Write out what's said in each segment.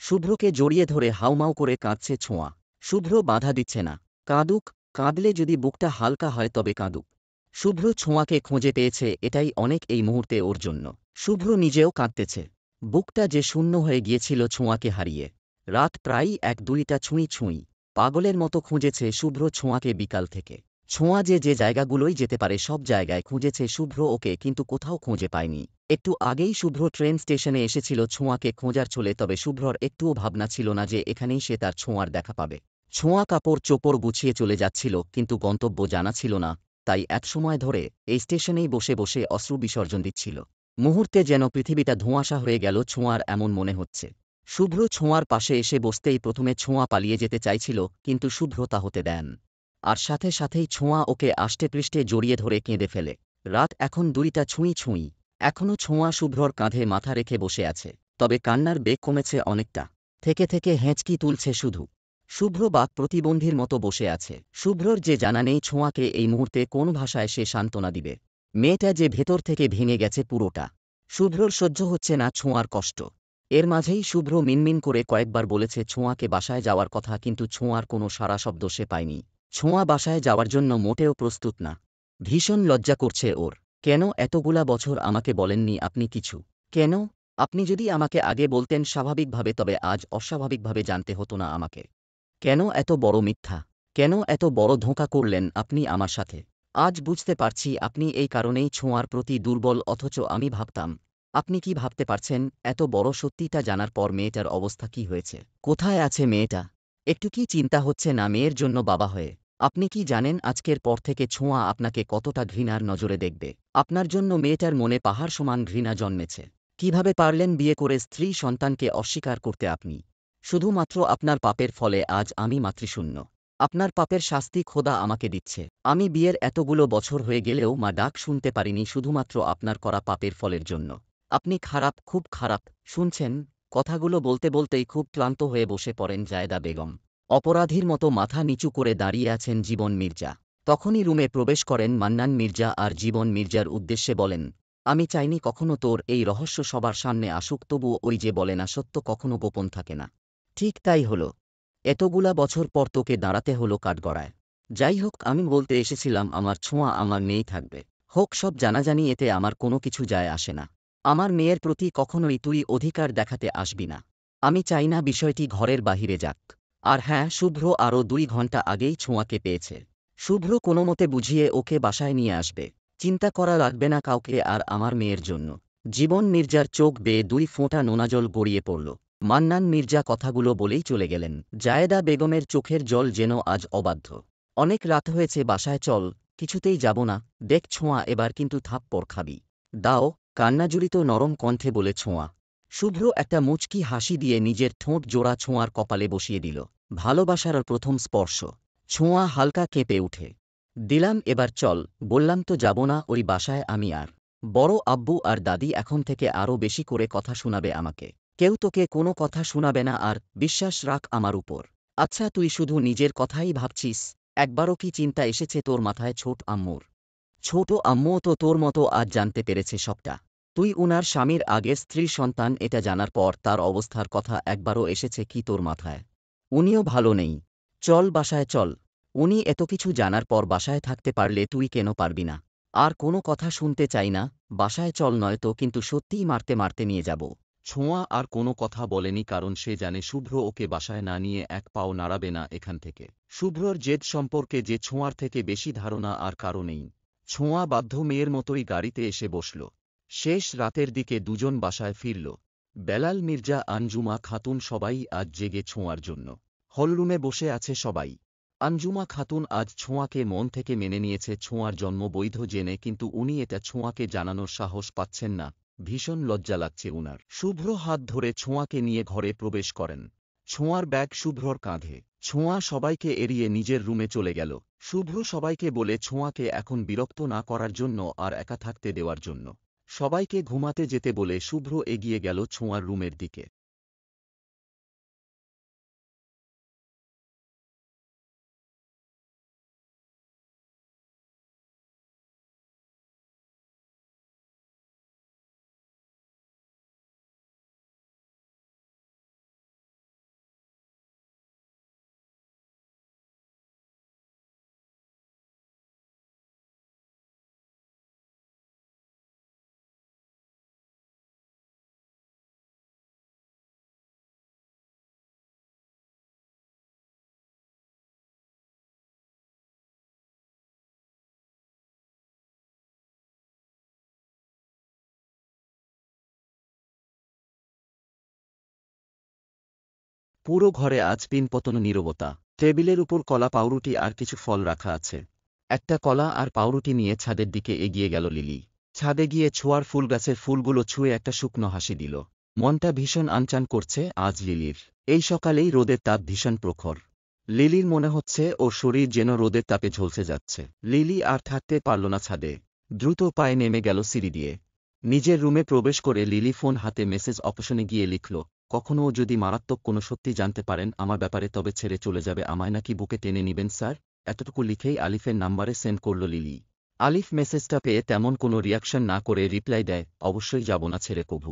শুভ্রকে জড়িয়ে ধরে হাউমাউ করে কাঁদছে ছোঁয়া। শুভ্র বাধা দিচ্ছে না। কাঁদুক, কাঁদলে যদি বুকটা হালকা হয় তবে কাঁদুক। শুভ্র ছোঁয়াকে খুঁজে পেয়েছে, এটাই অনেক এই মুহূর্তে ওর জন্য। শুভ্র নিজেও কাঁদতেছে। বুকটা যে শূন্য হয়ে গিয়েছিল ছোঁয়াকে হারিয়ে। রাত প্রায়ই ১-২টা ছুঁই ছুঁই। পাগলের মতো খুঁজেছে শুভ্র ছোঁয়াকে বিকাল থেকে। ছোঁয়া যে জায়গাগুলোই যেতে পারে সব জায়গায় খুঁজেছে শুভ্র ওকে, কিন্তু কোথাও খুঁজে পায়নি। একটু আগেই শুভ্র ট্রেন স্টেশনে এসেছিল ছোঁয়াকে খোঁজার চলে, তবে শুভ্রর একটুও ভাবনা ছিল না যে এখানেই সে তার ছোঁয়ার দেখা পাবে। ছোঁয়া কাপড় চোপড় গুছিয়ে চলে যাচ্ছিল, কিন্তু গন্তব্য জানা ছিল না, তাই একসময় ধরে এই স্টেশনেই বসে বসে অশ্রু বিসর্জন দিচ্ছিল। মুহূর্তে যেন পৃথিবীটা ধোঁয়াশা হয়ে গেল ছোঁয়ার, এমন মনে হচ্ছে। শুভ্র ছোঁয়ার পাশে এসে বসতেই প্রথমে ছোঁয়া পালিয়ে যেতে চাইছিল, কিন্তু শুভ্র তা হতে দেন। আর সাথে সাথেই ছোঁয়া ওকে আষ্টেপৃষ্ঠে জড়িয়ে ধরে কেঁদে ফেলে। রাত এখন ২টা ছুঁই ছুঁই। এখনও ছোঁয়া শুভ্রর কাঁধে মাথা রেখে বসে আছে, তবে কান্নার বেগ কমেছে অনেকটা। থেকে থেকে হেঁচকি তুলছে শুধু। শুভ্র বাক প্রতিবন্ধীর মতো বসে আছে। শুভ্রর যে জানা নেই ছোঁয়াকে এই মুহূর্তে কোন ভাষায় সে সান্ত্বনা দিবে। মেয়েটা যে ভেতর থেকে ভেঙে গেছে পুরোটা। শুভ্রর সহ্য হচ্ছে না ছোঁয়ার কষ্ট। এর মাঝেই শুভ্র মিনমিন করে কয়েকবার বলেছে ছোঁয়াকে বাসায় যাওয়ার কথা, কিন্তু ছোঁয়ার কোনো সাড়া শব্দ সে পায়নি। ছোঁয়া বাসায় যাওয়ার জন্য মোটেও প্রস্তুত না। ভীষণ লজ্জা করছে ওর। কেন এতগুলা বছর আমাকে বলেননি আপনি কিছু? কেন? আপনি যদি আমাকে আগে বলতেন স্বাভাবিকভাবে, তবে আজ অস্বাভাবিকভাবে জানতে হতো না আমাকে। কেন এত বড় মিথ্যা? কেন এত বড় ধোঁকা করলেন আপনি আমার সাথে? আজ বুঝতে পারছি আপনি এই কারণেই ছোঁয়ার প্রতি দুর্বল, অথচ আমি ভাবতাম। আপনি কি ভাবতে পারছেন এত বড় সত্যিটা জানার পর মেয়েটার অবস্থা কি হয়েছে? কোথায় আছে মেয়েটা? একটু কি চিন্তা হচ্ছে না মেয়ের জন্য বাবা হয়ে? আপনি কি জানেন আজকের পর থেকে ছোঁয়া আপনাকে কতটা ঘৃণার নজরে দেখবে? আপনার জন্য মেয়েটার মনে পাহাড় সমান ঘৃণা জন্মেছে। কিভাবে পারলেন বিয়ে করে স্ত্রী সন্তানকে অস্বীকার করতে আপনি? শুধুমাত্র আপনার পাপের ফলে আজ আমি মাতৃশূন্য। আপনার পাপের শাস্তি খোদা আমাকে দিচ্ছে। আমি বিয়ের এতগুলো বছর হয়ে গেলেও মা ডাক শুনতে পারিনি শুধুমাত্র আপনার করা পাপের ফলের জন্য। আপনি খারাপ, খুব খারাপ। শুনছেন? কথাগুলো বলতে বলতেই খুব ক্লান্ত হয়ে বসে পড়েন জায়েদা বেগম। অপরাধীর মতো মাথা নিচু করে দাঁড়িয়ে আছেন জীবন মির্জা। তখনই রুমে প্রবেশ করেন মান্নান মির্জা আর জীবন মির্জার উদ্দেশ্যে বলেন, আমি চাইনি কখনো তোর এই রহস্য সবার সামনে আসুক, তবুও ওই যে বলে না সত্য কখনো গোপন থাকে না। ঠিক তাই হলো। এতগুলা বছর পর তোকে দাঁড়াতে হলো কাঠগড়ায়। যাই হোক, আমি বলতে এসেছিলাম আমার ছোঁয়া আমার মেয়েই থাকবে। হোক সব জানাজানি, এতে আমার কোনো কিছু যায় আসে না। আমার মেয়ের প্রতি কখনোই তুই অধিকার দেখাতে আসবি না। আমি চাই না বিষয়টি ঘরের বাহিরে যাক। আর হ্যাঁ, শুভ্র আরও ২ ঘন্টা আগেই ছোঁয়াকে পেয়েছে। শুভ্র কোনোমতে বুঝিয়ে ওকে বাসায় নিয়ে আসবে। চিন্তা করা লাগবে না কাউকে আর আমার মেয়ের জন্য। জীবন মির্জার চোখ বেয়ে ২ ফোঁটা নোনাজল গড়িয়ে পড়ল। মান্নান মির্জা কথাগুলো বলেই চলে গেলেন। জায়েদা বেগমের চোখের জল যেন আজ অবাধ্য। অনেক রাত হয়েছে, বাসায় চল। কিছুতেই যাব না। দেখ ছোঁয়া, এবার কিন্তু থাপ্পড় খাবি। দাও, কান্নাজুড়িত নরম কণ্ঠে বলে ছোঁয়া। শুভ্র একটা মুচকি হাসি দিয়ে নিজের ঠোঁট জোড়া ছোঁয়ার কপালে বসিয়ে দিল। ভালোবাসার প্রথম স্পর্শ। ছোঁয়া হালকা কেঁপে উঠে। দিলাম, এবার চল। বললাম তো যাব না ওই বাসায় আমি আর। বড় আব্বু আর দাদি এখন থেকে আরও বেশি করে কথা শোনাবে আমাকে। কেউ তোকে কোনো কথা শোনাবে না, আর বিশ্বাস রাখ আমার উপর। আচ্ছা, তুই শুধু নিজের কথাই ভাবছিস? একবারও কি চিন্তা এসেছে তোর মাথায় ছোট আম্মুর? ছোট আম্মুও তো তোর মতো আজ জানতে পেরেছে সবটা। তুই উনার স্বামীর আগের স্ত্রীর সন্তান, এটা জানার পর তার অবস্থার কথা একবারও এসেছে কি তোর মাথায়? উনিও ভালো নেই। চল বাসায় চল। উনি এত কিছু জানার পর বাসায় থাকতে পারলে তুই কেন পারবি না? আর কোনো কথা শুনতে চাই না। বাসায় চল, নয়তো কিন্তু সত্যিই মারতে মারতে নিয়ে যাব। ছোঁয়া আর কোনো কথা বলেনি, কারণ সে জানে শুভ্র ওকে বাসায় না নিয়ে এক পাও নাড়াবে না এখান থেকে। শুভ্রর জেদ সম্পর্কে যে ছোঁয়ার থেকে বেশি ধারণা আর কারও নেই। ছোঁয়া বাধ্য মেয়ের মতোই গাড়িতে এসে বসল। শেষ রাতের দিকে দুজন বাসায় ফিরল। বেলাল মির্জা, আঞ্জুমা খাতুন সবাই আজ জেগে ছোঁয়ার জন্য। হলরুমে বসে আছে সবাই। আঞ্জুমা খাতুন আজ ছোঁয়াকে মন থেকে মেনে নিয়েছে ছোঁয়ার জন্ম বৈধ জেনে, কিন্তু উনি এটা ছোঁয়াকে জানানোর সাহস পাচ্ছেন না। ভীষণ লজ্জা লাগছে উনার। শুভ্র হাত ধরে ছোঁয়াকে নিয়ে ঘরে প্রবেশ করেন। ছোঁয়ার ব্যাগ শুভ্রর কাঁধে। ছোঁয়া সবাইকে এড়িয়ে নিজের রুমে চলে গেল। শুভ্র সবাইকে বলে ছোঁয়াকে এখন বিরক্ত না করার জন্য আর একা থাকতে দেওয়ার জন্য। সবাইকে ঘুমাতে যেতে বলে শুভ্র এগিয়ে গেল ছোঁয়ার রুমের দিকে। পুরো ঘরে আজ পিনপতন নীরবতা। টেবিলের উপর কলা পাউরুটি আর কিছু ফল রাখা আছে। একটা কলা আর পাউরুটি নিয়ে ছাদের দিকে এগিয়ে গেল লিলি। ছাদে গিয়ে ছোঁয়ার ফুলগাছের ফুলগুলো ছুঁয়ে একটা শুকনো হাসি দিল। মনটা ভীষণ আনচান করছে আজ লিলির। এই সকালেই রোদের তাপ ভীষণ প্রখর। লিলির মনে হচ্ছে ওর শরীর যেন রোদের তাপে ঝলসে যাচ্ছে। লিলি আর থাকতে পারল না ছাদে। দ্রুত পায়ে নেমে গেল সিঁড়ি দিয়ে। নিজের রুমে প্রবেশ করে লিলি ফোন হাতে মেসেজ অপশনে গিয়ে লিখল, কখনও যদি মারাত্মক কোনো সত্যি জানতে পারেন আমার ব্যাপারে তবে ছেড়ে চলে যাবে আমায় নাকি বুকে টেনে নিবেন স্যার। এতটুকু লিখেই আলিফের নাম্বারে সেন্ড করল লিলি। আলিফ মেসেজটা পেয়ে তেমন কোনো রিয়াকশন না করে রিপ্লাই দেয়, অবশ্যই যাব না ছেড়ে কভু।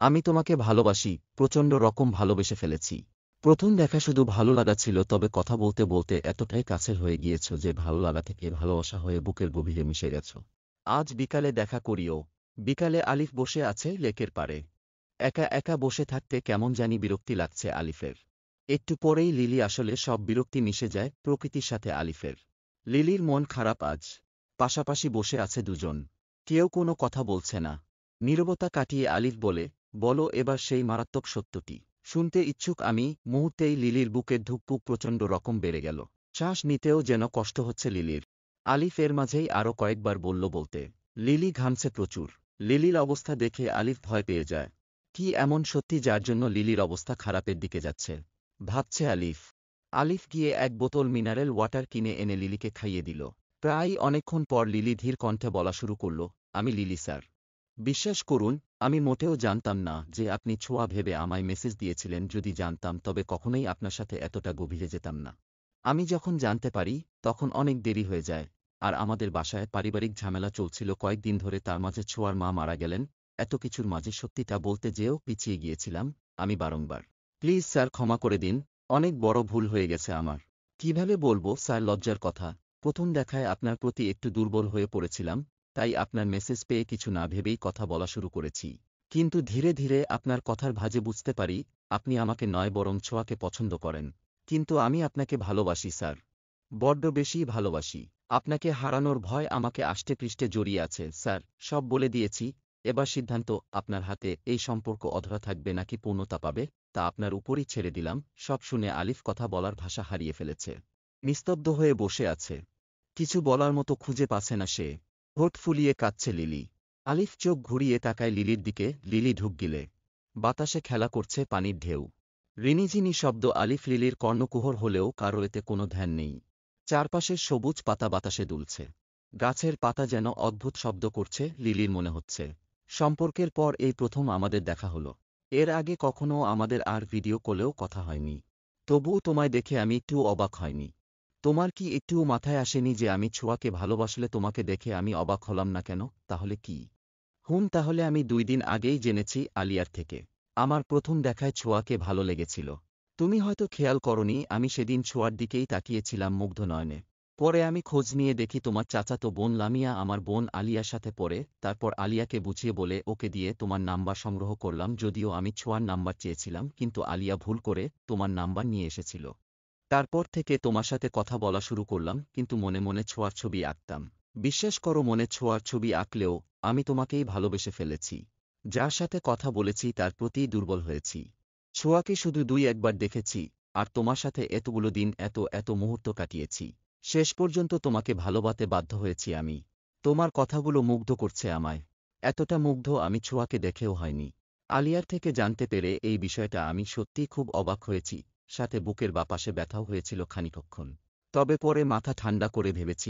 আমি তোমাকে ভালোবাসি, প্রচণ্ড রকম ভালোবেসে ফেলেছি। প্রথম দেখা শুধু ভালো লাগা ছিল, তবে কথা বলতে বলতে এতটাই কাছের হয়ে গিয়েছ যে ভালো লাগা থেকে ভালোবাসা হয়ে বুকের গভীরে মিশে গেছ। আজ বিকালে দেখা করিও। বিকালে আলিফ বসে আছে লেকের পাড়ে। একা একা বসে থাকতে কেমন জানি বিরক্তি লাগছে আলিফের। একটু পরেই লিলি আসলে সব বিরক্তি মিশে যায় প্রকৃতির সাথে আলিফের। লিলির মন খারাপ আজ। পাশাপাশি বসে আছে দুজন। কেউ কোনো কথা বলছে না। নীরবতা কাটিয়ে আলিফ বলে, বলো এবার সেই মারাত্মক সত্যটি। শুনতে ইচ্ছুক আমি। মুহূর্তেই লিলির বুকের ধুকপুক প্রচণ্ড রকম বেড়ে গেল। শ্বাস নিতেও যেন কষ্ট হচ্ছে লিলির। আলিফ এর মাঝেই আরও কয়েকবার বলতে লিলি ঘামছে প্রচুর। লিলির অবস্থা দেখে আলিফ ভয় পেয়ে যায়। কি এমন সত্যি যার জন্য লিলির অবস্থা খারাপের দিকে যাচ্ছে ভাবছে আলিফ। আলিফ গিয়ে এক বোতল মিনারেল ওয়াটার কিনে এনে লিলিকে খাইয়ে দিল। প্রায় অনেকক্ষণ পর লিলি ধীর কণ্ঠে বলা শুরু করল, আমি লিলি স্যার। বিশ্বাস করুন, আমি মোটেও জানতাম না যে আপনি ছোঁয়া ভেবে আমায় মেসেজ দিয়েছিলেন। যদি জানতাম তবে কখনোই আপনার সাথে এতটা গভীরে যেতাম না। আমি যখন জানতে পারি তখন অনেক দেরি হয়ে যায়। আর আমাদের বাসায় পারিবারিক ঝামেলা চলছিল কয়েকদিন ধরে, তার মাঝে ছোঁয়ার মা মারা গেলেন। এত কিছুর মাঝে সত্যিটা বলতে যেও পিছিয়ে গিয়েছিলাম আমি বারংবার। প্লিজ স্যার ক্ষমা করে দিন, অনেক বড় ভুল হয়ে গেছে আমার। কিভাবে বলবো স্যার লজ্জার কথা। প্রথম দেখায় আপনার প্রতি একটু দুর্বল হয়ে পড়েছিলাম, তাই আপনার মেসেজ পেয়ে কিছু না ভেবেই কথা বলা শুরু করেছি। কিন্তু ধীরে ধীরে আপনার কথার ভাঁজে বুঝতে পারি আপনি আমাকে নয় বরং ছোঁয়াকে পছন্দ করেন। কিন্তু আমি আপনাকে ভালোবাসি স্যার, বড্ড বেশি ভালোবাসি। আপনাকে হারানোর ভয় আমাকে আষ্টেপৃষ্ঠে জড়িয়ে আছে স্যার। সব বলে দিয়েছি, এবার সিদ্ধান্ত আপনার হাতে। এই সম্পর্ক অধরা থাকবে নাকি পূর্ণতা পাবে তা আপনার উপরই ছেড়ে দিলাম। সব শুনে আলিফ কথা বলার ভাষা হারিয়ে ফেলেছে। নিস্তব্ধ হয়ে বসে আছে। কিছু বলার মতো খুঁজে পাচ্ছে না সে। ঠোঁট ফুলিয়ে কাঁদছে লিলি। আলিফ চোখ ঘুরিয়ে তাকায় লিলির দিকে। লিলি ঢুক গিলে। বাতাসে খেলা করছে পানির ঢেউ। রিনিঝিনি শব্দ। আলিফ লিলির কর্ণকুহর হলেও কারো এতে কোনো ধ্যান নেই। চারপাশের সবুজ পাতা বাতাসে দুলছে। গাছের পাতা যেন অদ্ভুত শব্দ করছে। লিলির মনে হচ্ছে সম্পর্কের পর এই প্রথম আমাদের দেখা হলো। এর আগে কখনও আমাদের আর ভিডিও কলেও কথা হয়নি। তবুও তোমায় দেখে আমি একটুও অবাক হয়নি। তোমার কি একটুও মাথায় আসেনি যে আমি ছোঁয়াকে ভালোবাসলে তোমাকে দেখে আমি অবাক হলাম না কেন? তাহলে কি? তাহলে আমি 2 দিন আগেই জেনেছি আলিয়ার থেকে। আমার প্রথম দেখায় ছোঁয়াকে ভালো লেগেছিল। তুমি হয়তো খেয়াল করনি, আমি সেদিন ছোঁয়ার দিকেই তাকিয়েছিলাম মুগ্ধ নয়নে। পরে আমি খোঁজ নিয়ে দেখি তোমার চাচাতো বোন লামিয়া আমার বোন আলিয়ার সাথে পড়ে। তারপর আলিয়াকে বুঝিয়ে বলে ওকে দিয়ে তোমার নাম্বার সংগ্রহ করলাম। যদিও আমি ছোঁয়ার নাম্বার চেয়েছিলাম, কিন্তু আলিয়া ভুল করে তোমার নাম্বার নিয়ে এসেছিল। তারপর থেকে তোমার সাথে কথা বলা শুরু করলাম, কিন্তু মনে মনে ছোঁয়ার ছবি আঁকতাম। বিশ্বাস করো, মনে ছোঁয়ার ছবি আঁকলেও আমি তোমাকেই ভালোবেসে ফেলেছি। যার সাথে কথা বলেছি তার প্রতিই দুর্বল হয়েছি। ছোঁয়াকে শুধু 2-1 বার দেখেছি, আর তোমার সাথে এতগুলো দিন এত এত মুহূর্ত কাটিয়েছি। শেষ পর্যন্ত তোমাকে ভালোবাসতে বাধ্য হয়েছি আমি। তোমার কথাগুলো মুগ্ধ করছে আমায়। এতটা মুগ্ধ আমি ছোঁয়াকে দেখেও হয়নি। আলিয়ার থেকে জানতে পেরে এই বিষয়টা আমি সত্যিই খুব অবাক হয়েছি। সাথে বুকের বাপাশে ব্যথাও হয়েছিল খানিকক্ষণ। তবে পরে মাথা ঠান্ডা করে ভেবেছি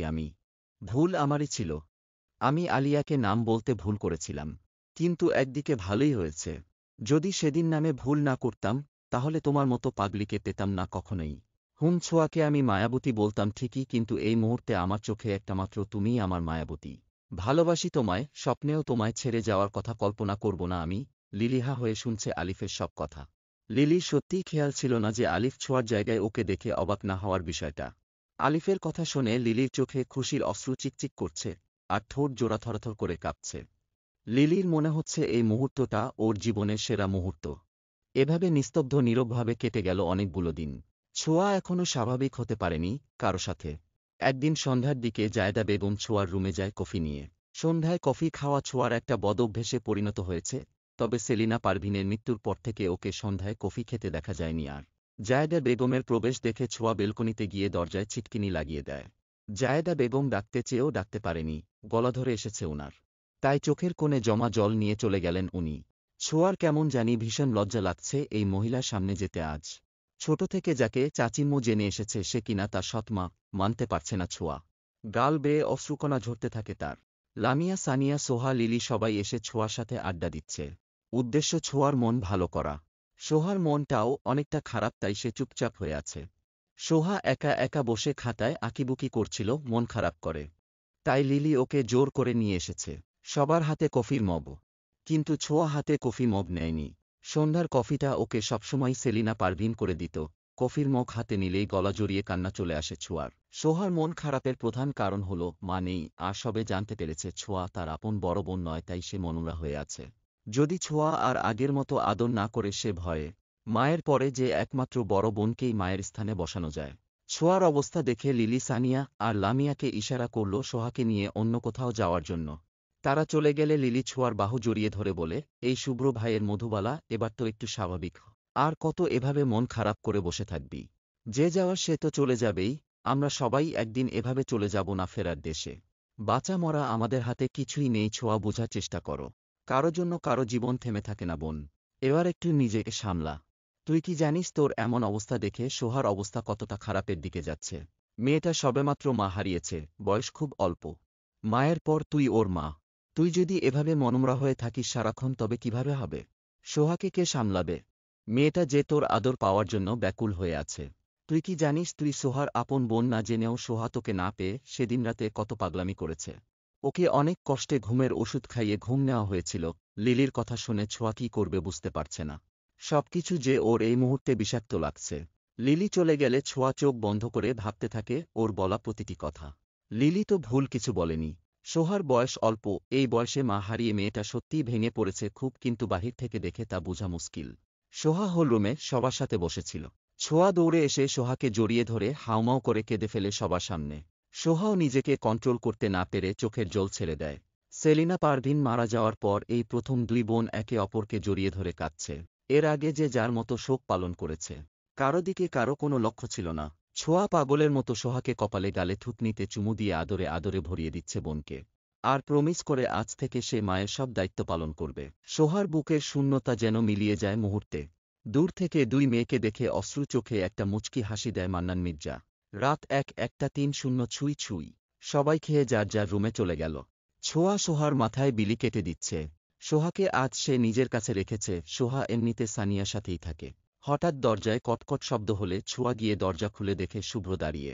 ভুল আমারই ছিল। আমি আলিয়াকে নাম বলতে ভুল করেছিলাম। কিন্তু একদিকে ভালোই হয়েছে। যদি সেদিন নামে ভুল না করতাম তাহলে তোমার মতো পাগলিকে পেতাম না কখনোই। ছোঁয়াকে আমি মায়াবতী বলতাম ঠিকই, কিন্তু এই মুহূর্তে আমার চোখে একটামাত্র তুমিই আমার মায়াবতী। ভালোবাসি তোমায়, স্বপ্নেও তোমায় ছেড়ে যাওয়ার কথা কল্পনা করব না আমি। লিলিহা হয়ে শুনছে আলিফের সব কথা। লিলির সত্যিই খেয়াল ছিল না যে আলিফ ছোঁয়ার জায়গায় ওকে দেখে অবাক না হওয়ার বিষয়টা। আলিফের কথা শুনে লিলির চোখে খুশির অশ্রু চিকচিক করছে, আর ঠোঁট জোড়া থরথর করে কাঁপছে। লিলির মনে হচ্ছে এই মুহূর্তটা ওর জীবনের সেরা মুহূর্ত। এভাবে নিস্তব্ধ নীরবভাবে কেটে গেল অনেকগুলো দিন। ছোঁয়া এখনও স্বাভাবিক হতে পারেনি কারো সাথে। একদিন সন্ধ্যার দিকে জায়দা বেগম ছোঁয়ার রুমে যায় কফি নিয়ে। সন্ধ্যায় কফি খাওয়া ছোঁয়ার একটা বদঅভ্যেসে পরিণত হয়েছে। তবে সেলিনা পারভিনের মৃত্যুর পর থেকে ওকে সন্ধ্যায় কফি খেতে দেখা যায়নি আর। জায়েদা বেগমের প্রবেশ দেখে ছোঁয়া বেলকনিতে গিয়ে দরজায় ছিটকিনি লাগিয়ে দেয়। জায়েদা বেগম ডাকতে চেয়েও ডাকতে পারেনি, গলা ধরে এসেছে উনার। তাই চোখের কোণে জমা জল নিয়ে চলে গেলেন উনি। ছোঁয়ার কেমন জানি ভীষণ লজ্জা লাগছে এই মহিলার সামনে যেতে আজ। ছোট থেকে যাকে চাচিম্মু জেনে এসেছে সে কিনা তার সৎমা, মানতে পারছে না ছোঁয়া। গাল বেয়ে অশ্রুকণা ঝরতে থাকে তার। লামিয়া, সানিয়া, সোহা, লিলি সবাই এসে ছোঁয়ার সাথে আড্ডা দিচ্ছে। উদ্দেশ্য ছোঁয়ার মন ভালো করা। সোহার মনটাও অনেকটা খারাপ, তাই সে চুপচাপ হয়ে আছে। সোহা একা একা বসে খাতায় আঁকিবুকি করছিল, মন খারাপ করে। তাই লিলি ওকে জোর করে নিয়ে এসেছে। সবার হাতে কফির মগ। কিন্তু ছোঁয়া হাতে কফি মগ নেয়নি। সন্ধ্যার কফিটা ওকে সবসময় সেলিনা পারভিন করে দিত। কফির মগ হাতে নিলেই গলা জড়িয়ে কান্না চলে আসে ছোঁয়ার। সোহার মন খারাপের প্রধান কারণ হল মা নেই, আর সবে জানতে পেরেছে ছোঁয়া তার আপন বড় বোন নয়, তাই সে মনমরা হয়ে আছে। যদি ছোঁয়া আর আগের মতো আদর না করে সে ভয়ে মায়ের পরে যে একমাত্র বড় বোনকেই মায়ের স্থানে বসানো যায়। ছোঁয়ার অবস্থা দেখে লিলি সানিয়া আর লামিয়াকে ইশারা করল সোহাকে নিয়ে অন্য কোথাও যাওয়ার জন্য। তারা চলে গেলে লিলি ছোঁয়ার বাহু জড়িয়ে ধরে বলে, এই শুভ্র ভাইয়ের মধুবালা, এবার তো একটু স্বাভাবিক হ। আর কত এভাবে মন খারাপ করে বসে থাকবি? যে যাওয়ার সে তো চলে যাবেই, আমরা সবাই একদিন এভাবে চলে যাব না ফেরার দেশে। বাঁচা মরা আমাদের হাতে কিছুই নেই। ছোঁয়া, বোঝার চেষ্টা করো। কারো জন্য কারো জীবন থেমে থাকে না বোন। এবার একটু নিজেকে সামলা। তুই কি জানিস তোর এমন অবস্থা দেখে সোহার অবস্থা কতটা খারাপের দিকে যাচ্ছে? মেয়েটা সবেমাত্র মা হারিয়েছে, বয়স খুব অল্প। মায়ের পর তুই ওর মা। তুই যদি এভাবে মনমরা হয়ে থাকিস সারাক্ষণ, তবে কিভাবে হবে? সোহাকে কে সামলাবে? মেয়েটা যে তোর আদর পাওয়ার জন্য ব্যাকুল হয়ে আছে। তুই কি জানিস তুই সোহার আপন বোন না জেনেও সোহা তোকে না পেয়ে সেদিন রাতে কত পাগলামি করেছে? ওকে অনেক কষ্টে ঘুমের ওষুধ খাইয়ে ঘুম নেওয়া হয়েছিল। লিলির কথা শুনে ছোঁয়া কী করবে বুঝতে পারছে না। সবকিছু যে ওর এই মুহূর্তে বিষাক্ত লাগছে। লিলি চলে গেলে ছোঁয়া চোখ বন্ধ করে ভাবতে থাকে ওর বলা প্রতিটি কথা। লিলি তো ভুল কিছু বলেনি। সোহার বয়স অল্প, এই বয়সে মা হারিয়ে মেয়েটা সত্যিই ভেঙে পড়েছে খুব, কিন্তু বাহির থেকে দেখে তা বোঝা মুশকিল। সোহা হল রুমে সবার সাথে বসেছিল। ছোঁয়া দৌড়ে এসে সোহাকে জড়িয়ে ধরে হাউমাউ করে কেঁদে ফেলে সবার সামনে। সোহাও নিজেকে কন্ট্রোল করতে না পেরে চোখের জল ছেড়ে দেয়। সেলিনা পারভিন মারা যাওয়ার পর এই প্রথম দুই বোন একে অপরকে জড়িয়ে ধরে কাঁদছে। এর আগে যে যার মতো শোক পালন করেছে। কারো দিকে কারো কোনো লক্ষ্য ছিল না। ছোঁয়া পাগলের মতো সোহাকে কপালে গালে থুতনিতে চুমু দিয়ে আদরে আদরে ভরিয়ে দিচ্ছে বোনকে। আর প্রমিস করে আজ থেকে সে মায়ের সব দায়িত্ব পালন করবে। সোহার বুকের শূন্যতা যেন মিলিয়ে যায় মুহূর্তে। দূর থেকে দুই মেয়েকে দেখে অশ্রু চোখে একটা মুচকি হাসি দেয় মান্নান মির্জা। রাত 1:03 ছুঁই ছুঁই। সবাই খেয়ে যার যার রুমে চলে গেল। ছোঁয়া সোহার মাথায় বিলি কেটে দিচ্ছে। সোহাকে আজ সে নিজের কাছে রেখেছে। সোহা এমনিতে সানিয়ার সাথেই থাকে। হঠাৎ দরজায় কটকট শব্দ হলে ছোঁয়া গিয়ে দরজা খুলে দেখে শুভ্র দাঁড়িয়ে।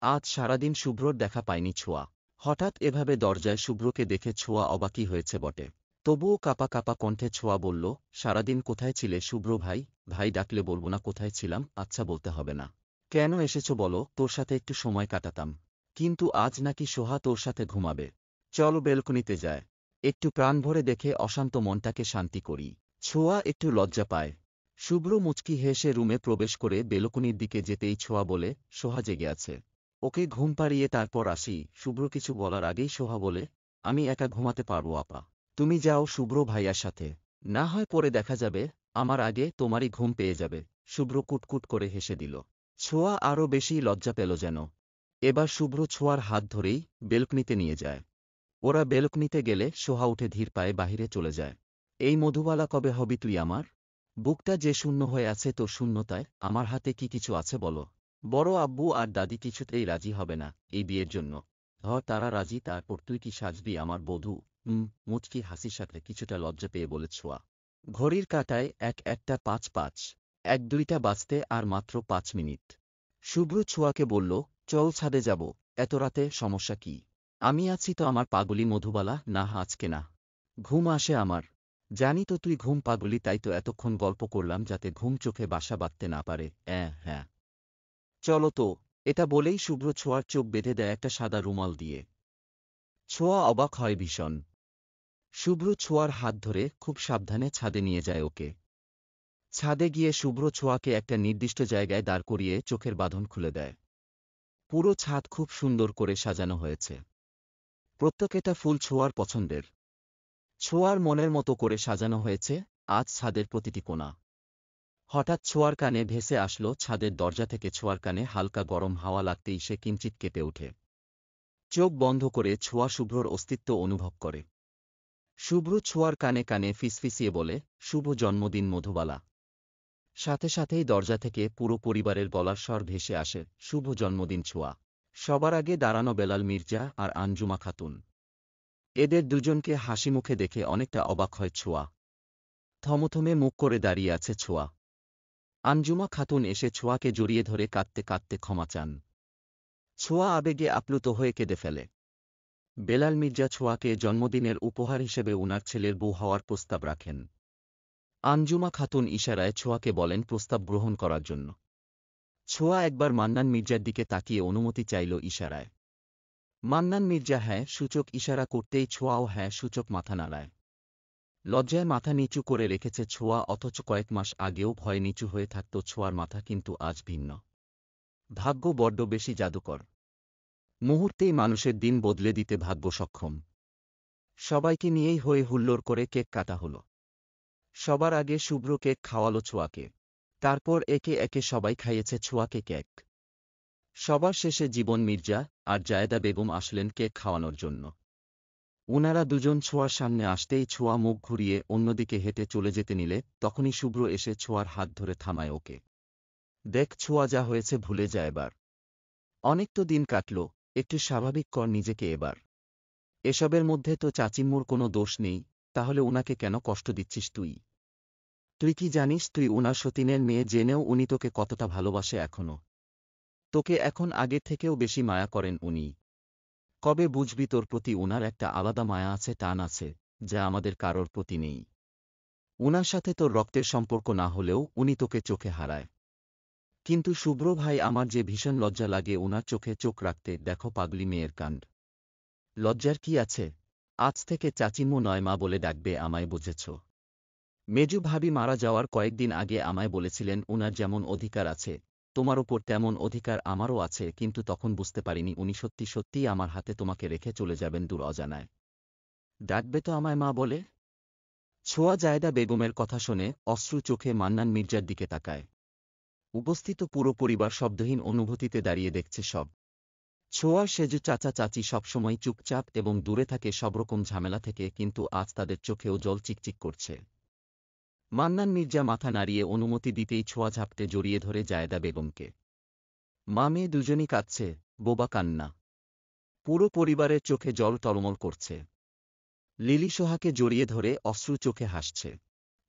আজ সারাদিন শুভ্রর দেখা পায়নি ছোঁয়া। হঠাৎ এভাবে দরজায় শুভ্রকে দেখে ছোঁয়া অবাকই হয়েছে বটে। তবুও কাঁপা কাঁপা কণ্ঠে ছোঁয়া বলল, সারাদিন কোথায় ছিলে শুভ্র ভাই? ভাই ডাকলে বলবো না কোথায় ছিলাম? আচ্ছা বলতে হবে না। কেন এসেছো বলো, তোর সাথে একটু সময় কাটাতাম। কিন্তু আজ নাকি সোহা তোর সাথে ঘুমাবে। চলো বেলকনিতে যায়। একটু প্রাণ ভরে দেখে অশান্ত মনটাকে শান্তি করি। ছোঁয়া একটু লজ্জা পায়। শুভ্র মুচকি হেসে রুমে প্রবেশ করে বেলকনির দিকে যেতেই ছোঁয়া বলে, সোহা জেগে আছে। ওকে ঘুম পাড়িয়ে তারপর আসি। শুভ্র কিছু বলার আগেই সোহা বলে, আমি একা ঘুমাতে পারবো আপা। তুমি যাও শুভ্র ভাইয়ার সাথে। না হয় পরে দেখা যাবে, আমার আগে তোমারই ঘুম পেয়ে যাবে। শুভ্র কুটকুট করে হেসে দিল। ছোঁয়া আরও বেশি লজ্জা পেল যেন। এবার শুভ্র ছোঁয়ার হাত ধরেই বেলকনিতে নিয়ে যায়। ওরা বেলকনিতে গেলে সোহা উঠে ধীর পায়ে বাহিরে চলে যায়। এই মধুবালা, কবে হবি তুই আমার? বুকটা যে শূন্য হয়ে আছে তোর শূন্যতায়। আমার হাতে কি কিছু আছে বলো? বড় আব্বু আর দাদি কিছুতেই রাজি হবে না এই বিয়ের জন্য। ধর তারা রাজি, তারপর তুই কি সাজবি আমার বধূ? মুচকি হাসির সাথে কিছুটা লজ্জা পেয়ে বলে ছোঁয়া। ঘড়ির কাঁটায় 1:05। 1:02 বাজতে আর মাত্র 5 মিনিট। শুভ্র ছোঁয়াকে বলল, চল ছাদে যাব। এত রাতে সমস্যা কি? আমি আছি তো আমার পাগলি মধুবালা। না আজকে না। ঘুম আসে আমার। জানি তো তুই ঘুম পাগলি, তাই তো এতক্ষণ গল্প করলাম যাতে ঘুম চোখে বাসা বাঁধতে না পারে। হ্যাঁ, চলো তো। এটা বলেই শুভ্র ছোঁয়ার চোখ বেঁধে দেয় একটা সাদা রুমাল দিয়ে। ছোঁয়া অবাক হয় ভীষণ। শুভ্র ছোঁয়ার হাত ধরে খুব সাবধানে ছাদে নিয়ে যায় ওকে। ছাদে গিয়ে শুভ্র ছোঁয়াকে একটা নির্দিষ্ট জায়গায় দাঁড় করিয়ে চোখের বাঁধন খুলে দেয়। পুরো ছাদ খুব সুন্দর করে সাজানো হয়েছে। প্রত্যেকটা ফুল ছোঁয়ার পছন্দের। ছোঁয়ার মনের মতো করে সাজানো হয়েছে আজ ছাদের প্রতিটি কোণা। হঠাৎ ছোঁয়ার কানে ভেসে আসলো ছাদের দরজা থেকে ছোঁয়ার কানে হালকা গরম হাওয়া লাগতেই সে কিঞ্চিৎ কেঁপে ওঠে। চোখ বন্ধ করে ছোঁয়া শুভ্রর অস্তিত্ব অনুভব করে। শুভ্র ছোঁয়ার কানে কানে ফিসফিসিয়ে বলে, শুভ জন্মদিন মধুবালা। সাথে সাথেই দরজা থেকে পুরো পরিবারের গলার স্বর ভেসে আসে, শুভ জন্মদিন ছোঁয়া। সবার আগে দাঁড়ানো বেলাল মির্জা আর আঞ্জুমা খাতুন। এদের দুজনকে হাসিমুখে দেখে অনেকটা অবাক হয় ছোঁয়া। থমথমে মুখ করে দাঁড়িয়ে আছে ছোঁয়া। আঞ্জুমা খাতুন এসে ছোঁয়াকে জড়িয়ে ধরে কাঁদতে কাঁদতে ক্ষমা চান। ছোঁয়া আবেগে আপ্লুত হয়ে কেঁদে ফেলে। বেলাল মির্জা ছোঁয়াকে জন্মদিনের উপহার হিসেবে উনার ছেলের বউ হওয়ার প্রস্তাব রাখেন। আঞ্জুমা খাতুন ইশারায় ছোঁয়াকে বলেন প্রস্তাব গ্রহণ করার জন্য। ছোঁয়া একবার মান্নান মির্জার দিকে তাকিয়ে অনুমতি চাইল ইশারায়। মান্নান মির্জা হ্যাঁ সূচক ইশারা করতেই ছোঁয়াও হ্যাঁ সূচক মাথা নাড়ায়। লজ্জায় মাথা নিচু করে রেখেছে ছোঁয়া, অথচ কয়েক মাস আগেও ভয়ে নিচু হয়ে থাকত ছোঁয়ার মাথা, কিন্তু আজ ভিন্ন। ভাগ্য বড্ড বেশি জাদুকর। মুহূর্তেই মানুষের দিন বদলে দিতে ভাগ্য সক্ষম। সবাইকে নিয়েই হয়ে হুল্লোড় করে কেক কাটা হলো। সবার আগে শুভ্র কেক খাওয়ালো ছোঁয়াকে। তারপর একে একে সবাই খাইয়েছে ছোঁয়াকে কেক। সবার শেষে জীবন মির্জা আর জায়েদা বেগম আসলেন কেক খাওয়ানোর জন্য। উনারা দুজন ছোঁয়ার সামনে আসতেই ছোঁয়া মুখ ঘুরিয়ে অন্যদিকে হেঁটে চলে যেতে নিলে তখনই শুভ্র এসে ছোঁয়ার হাত ধরে থামায় ওকে। দেখ ছোঁয়া, যা হয়েছে ভুলে যা এবার। অনেক তো দিন কাটল, একটু স্বাভাবিক কর নিজেকে এবার। এসবের মধ্যে তো চাচিম্মুর কোনো দোষ নেই, তাহলে উনাকে কেন কষ্ট দিচ্ছিস তুই? তুই কি জানিস তুই উনার সতীনের মেয়ে জেনেও উনি তোকে কতটা ভালোবাসে এখনো? তোকে এখন আগের থেকেও বেশি মায়া করেন উনি। কবে বুঝবি তোর প্রতি উনার একটা আলাদা মায়া আছে, টান আছে, যা আমাদের কারোর প্রতি নেই। উনার সাথে তোর রক্তের সম্পর্ক না হলেও উনি তোকে চোখে হারায়। কিন্তু শুভ্র ভাই, আমার যে ভীষণ লজ্জা লাগে উনার চোখে চোখ রাখতে। দেখো পাগলি মেয়ের কাণ্ড। লজ্জার কি আছে? আজ থেকে চাচিম্মু নয় মা বলে ডাকবে আমায়, বুঝেছ? মেজু ভাবি মারা যাওয়ার কয়েকদিন আগে আমায় বলেছিলেন উনার যেমন অধিকার আছে তোমার ওপর তেমন অধিকার আমারও আছে, কিন্তু তখন বুঝতে পারিনি উনি সত্যি সত্যিই আমার হাতে তোমাকে রেখে চলে যাবেন দূর অজানায়। ডাকবে তো আমায় মা বলে? ছোঁয়া জায়েদা বেগমের কথা শুনে অশ্রু চোখে মান্নান মির্জার দিকে তাকায়। উপস্থিত পুরো পরিবার শব্দহীন অনুভূতিতে দাঁড়িয়ে দেখছে সব। ছোঁয়ার সেজু চাচা চাচি সবসময় চুপচাপ এবং দূরে থাকে সবরকম ঝামেলা থেকে, কিন্তু আজ তাদের চোখেও জল চিকচিক করছে। মান্নান মির্জা মাথা নাড়িয়ে অনুমতি দিতেই ছোঁয়া ঝাপটে জড়িয়ে ধরে জায়েদা বেগমকে। মা মেয়ে দুজনই কাঁদছে, বোবা কান্না। পুরো পরিবারের চোখে জল টলমল করছে। লিলি সোহাকে জড়িয়ে ধরে অশ্রু চোখে হাসছে।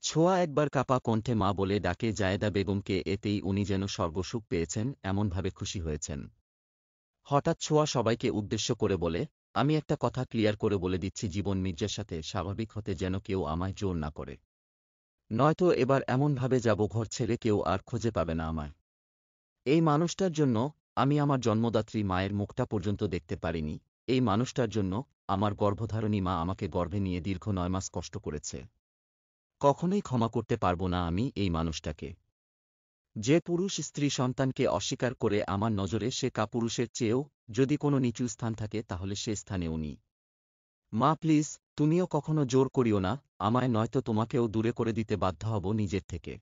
ছোঁয়া একবার কাপা কণ্ঠে মা বলে ডাকে জায়েদা বেগমকে, এতেই উনি যেন স্বর্গসুখ পেয়েছেন এমনভাবে খুশি হয়েছেন। হঠাৎ ছোঁয়া সবাইকে উদ্দেশ্য করে বলে, আমি একটা কথা ক্লিয়ার করে বলে দিচ্ছি, জীবন মির্জার সাথে স্বাভাবিক হতে যেন কেউ আমায় জোর না করে। নয়তো এবার এমনভাবে যাব ঘর ছেড়ে কেউ আর খুঁজে পাবে না আমায়। এই মানুষটার জন্য আমি আমার জন্মদাত্রী মায়ের মুখটা পর্যন্ত দেখতে পারিনি। এই মানুষটার জন্য আমার গর্ভধারণী মা আমাকে গর্ভে নিয়ে দীর্ঘ 9 মাস কষ্ট করেছে। কখনোই ক্ষমা করতে পারব না আমি এই মানুষটাকে। যে পুরুষ স্ত্রী সন্তানকে অস্বীকার করে আমার নজরে সে কাপুরুষের চেয়েও যদি কোনো নিচু স্থান থাকে তাহলে সে স্থানে উনি। মা প্লিজ, তুমিও কখনো জোর করিও না আমায়, নয়তো তোমাকেও দূরে করে দিতে বাধ্য হব নিজের থেকে।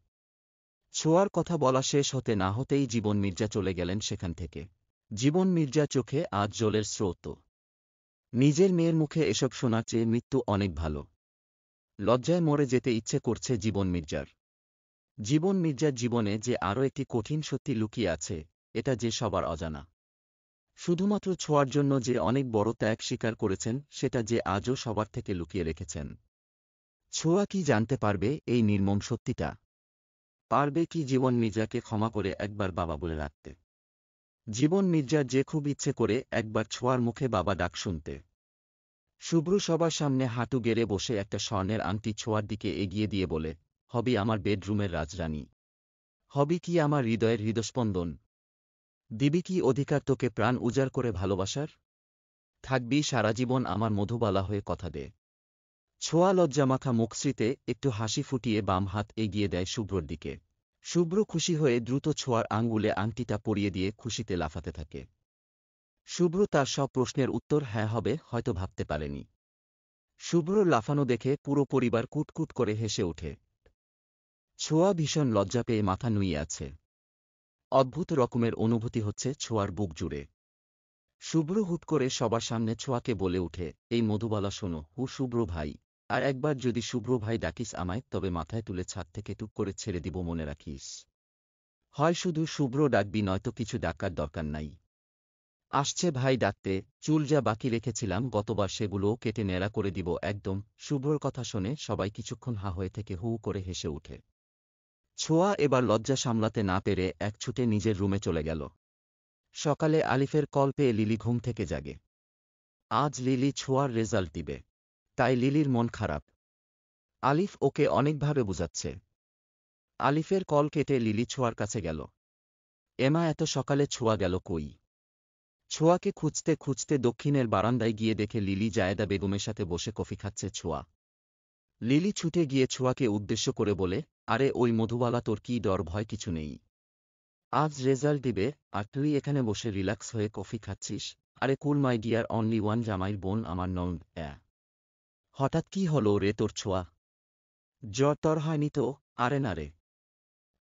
ছোঁয়ার কথা বলা শেষ হতে না হতেই জীবন মির্জা চলে গেলেন সেখান থেকে। জীবন মির্জা চোখে আজ জলের স্রোত। নিজের মেয়ের মুখে এসব শোনার চেয়ে মৃত্যু অনেক ভালো। লজ্জায় মরে যেতে ইচ্ছে করছে জীবন মির্জার। জীবন মির্জার জীবনে যে আরও একটি কঠিন সত্যি লুকিয়ে আছে, এটা যে সবার অজানা। শুধুমাত্র ছোঁয়ার জন্য যে অনেক বড় ত্যাগ স্বীকার করেছেন সেটা যে আজও সবার থেকে লুকিয়ে রেখেছেন। ছোঁয়া কি জানতে পারবে এই নির্মম সত্যিটা? পারবে কি জীবন মির্জাকে ক্ষমা করে একবার বাবা বলে রাখতে? জীবন মির্জার যে খুব ইচ্ছে করে একবার ছোঁয়ার মুখে বাবা ডাক শুনতে। শুভ্র সবার সামনে হাঁটু গেড়ে বসে একটা স্বর্ণের আংটি ছোঁয়ার দিকে এগিয়ে দিয়ে বলে, হবি আমার বেডরুমের রাজরানী। হবি কি আমার হৃদয়ের হৃদস্পন্দন। দিবি কি অধিকার তোকে প্রাণ উজাড় করে ভালোবাসার। থাকবি সারা জীবন আমার মধুবালা হয়ে, কথা দে। ছোঁয়া লজ্জামাখা মুখশ্রীতে একটু হাসি ফুটিয়ে বাম হাত এগিয়ে দেয় শুভ্রর দিকে। শুভ্র খুশি হয়ে দ্রুত ছোঁয়ার আঙ্গুলে আংটিটা পরিয়ে দিয়ে খুশিতে লাফাতে থাকে। শুভ্র তার সব প্রশ্নের উত্তর হ্যাঁ হবে হয়তো ভাবতে পারেনি। শুভ্রর লাফানো দেখে পুরো পরিবার কুটকুট করে হেসে ওঠে। ছোঁয়া ভীষণ লজ্জা পেয়ে মাথা নুইয়ে আছে। অদ্ভুত রকমের অনুভূতি হচ্ছে ছোঁয়ার বুক জুড়ে। শুভ্র হুট করে সবার সামনে ছোঁয়াকে বলে উঠে, এই মধুবালা শোনো, শুভ্র ভাই, আর একবার যদি শুভ্র ভাই ডাকিস আমায় তবে মাথায় তুলে ছাদ থেকে টুক করে ছেড়ে দিব, মনে রাখিস। হয় শুধু শুভ্র ডাকবি, নয়তো কিছু ডাকার দরকার নাই। আসছে ভাই ডাকতে, চুল যা বাকি রেখেছিলাম গতবার সেগুলোও কেটে ন্যাড়া করে দিব একদম। শুভ্রর কথা শুনে সবাই কিছুক্ষণ হা হয়ে থেকে হু করে হেসে উঠে। ছোঁয়া এবার লজ্জা সামলাতে না পেরে এক ছুটে নিজের রুমে চলে গেল। সকালে আলিফের কল পেয়ে লিলি ঘুম থেকে জাগে। আজ লিলি ছোঁয়ার রেজাল্ট দিবে, তাই লিলির মন খারাপ। আলিফ ওকে অনেকভাবে বুঝাচ্ছে। আলিফের কল কেটে লিলি ছোঁয়ার কাছে গেল। এমা, এত সকালে ছোঁয়া গেল কই? ছোঁয়াকে খুঁজতে খুঁজতে দক্ষিণের বারান্দায় গিয়ে দেখে লিলি জায়েদা বেগমের সাথে বসে কফি খাচ্ছে ছোঁয়া। লিলি ছুটে গিয়ে ছোঁয়াকে উদ্দেশ্য করে বলে, আরে ওই মধুবালা, তোর কি ডর ভয় কিছু নেই? আজ রেজাল্ট দিবে আর তুই এখানে বসে রিল্যাক্স হয়ে কফি খাচ্ছিস? আরে কুল মাই ডিয়ার অনলি ওয়ান জামাইর বোন আমার নন। হঠাৎ কি হলো রে তোর ছোঁয়া? জ্বর টর হয়নি তো? আরে না রে,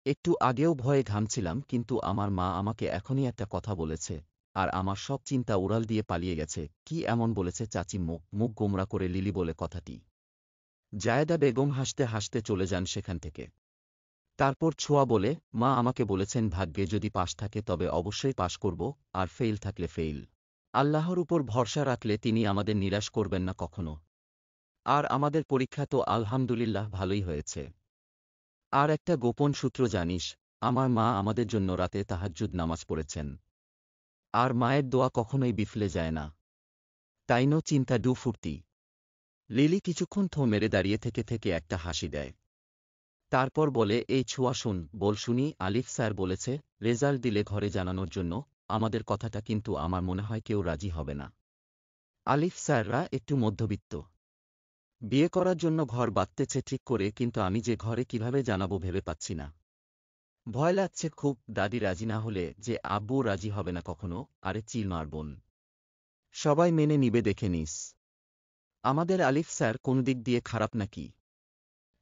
একটু আগেও ভয়ে ঘামছিলাম, কিন্তু আমার মা আমাকে এখনই একটা কথা বলেছে, আর আমার সব চিন্তা উড়াল দিয়ে পালিয়ে গেছে। কি এমন বলেছে চাচি? মুখ গোমরা করে লিলি বলে কথাটি। জায়েদা বেগম হাসতে হাসতে চলে যান সেখান থেকে। তারপর ছোঁয়া বলে, মা আমাকে বলেছেন ভাগ্যে যদি পাশ থাকে তবে অবশ্যই পাশ করব, আর ফেইল থাকলে ফেইল। আল্লাহর উপর ভরসা রাখলে তিনি আমাদের নিরাশ করবেন না কখনো। আর আমাদের পরীক্ষা তো আলহামদুলিল্লাহ ভালোই হয়েছে। আর একটা গোপন সূত্র জানিস, আমার মা আমাদের জন্য রাতে তাহাজ্জুদ নামাজ পড়েছেন। আর মায়ের দোয়া কখনোই বিফলে যায় না। তাই নো চিন্তা ডু ফুর্তি। লিলি কিছুক্ষণ থো মেরে দাঁড়িয়ে থেকে থেকে একটা হাসি দেয়। তারপর বলে, এই ছোঁয়া শোন, বল শুনি, আলিফ স্যার বলেছে রেজাল্ট দিলে ঘরে জানানোর জন্য। আমাদের কথাটা কিন্তু আমার মনে হয় কেউ রাজি হবে না। আলিফ স্যাররা একটু মধ্যবিত্ত, বিয়ে করার জন্য ঘর বাঁধতেছে ঠিক করে, কিন্তু আমি যে ঘরে কিভাবে জানাবো ভেবে পাচ্ছি না। ভয় লাগছে খুব, দাদি রাজি না হলে যে আব্বু রাজি হবে না কখনো। আরে চিল মার বোন, সবাই মেনে নিবে দেখে নিস। আমাদের আলিফ স্যার কোন দিক দিয়ে খারাপ নাকি?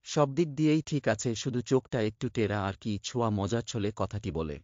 সব দিক দিয়েই ঠিক আছে, শুধু চোখটা একটু টেরা আর কি। ছোঁয়া মজার ছলে কথাটি বলে।